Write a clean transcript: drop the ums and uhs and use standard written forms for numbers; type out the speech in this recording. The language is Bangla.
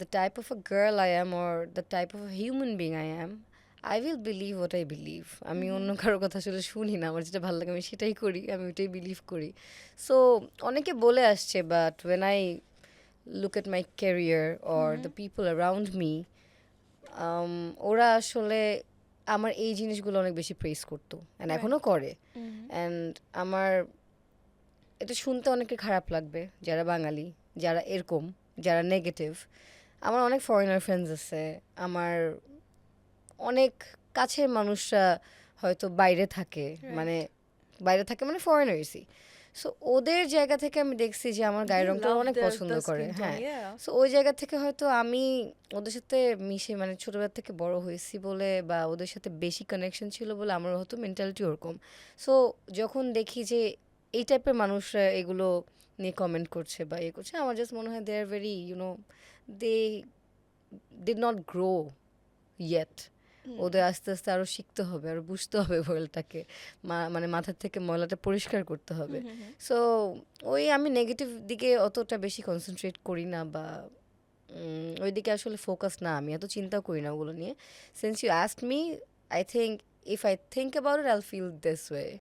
the type of a girl I am or the type of a human being I am, I will believe what I believe. আমি অন্য কারো কথা আসলে শুনি না, আমার যেটা ভালো লাগে আমি সেটাই করি, আমি ওইটাই বিলিভ করি। সো অনেকে বলে আসছে, but when I look at my career or the people around me, ওরা আসলে আমার এই জিনিসগুলো অনেক বেশি প্রেস করতো অ্যান্ড এখনও করে। অ্যান্ড আমার এটা শুনতে অনেকের খারাপ লাগবে, যারা বাঙালি, যারা এরকম, যারা নেগেটিভ। আমার অনেক ফরেনার ফ্রেন্ডস আছে, আমার অনেক কাছের মানুষরা হয়তো বাইরে থাকে, মানে বাইরে থাকে মানে ফরেনার্সই। সো ওদের জায়গা থেকে আমি দেখছি যে আমার গায়ের They রংটা love অনেক their পছন্দ the করে, skin tone, হ্যাঁ। yeah. সো ওই জায়গা থেকে হয়তো আমি ওদের সাথে মিশে, মানে ছোটবেলা থেকে বড় হয়েছি বলে বা ওদের সাথে বেশি কানেকশন ছিল বলে আমার হয়তো মেন্টালিটি ওরকম। সো যখন দেখি যে এই টাইপের মানুষরা এগুলো নিয়ে কমেন্ট করছে বা ইয়ে করছে, আমার জাস্ট মনে হয় they are very they did not grow yet. ওদের আস্তে আস্তে আরো শিখতে হবে, আরো বুঝতে হবে ওয়ার্ল্ডটাকে, মানে মাথার থেকে ময়লাটা পরিষ্কার করতে হবে। সো ওই আমি নেগেটিভ দিকে অতটা বেশি কনসেন্ট্রেট করি না, বা ওই দিকে আসলে ফোকাস না, আমি এত চিন্তা করি না ওগুলো নিয়ে। Since you asked me, I think if I think about it I'll feel this way.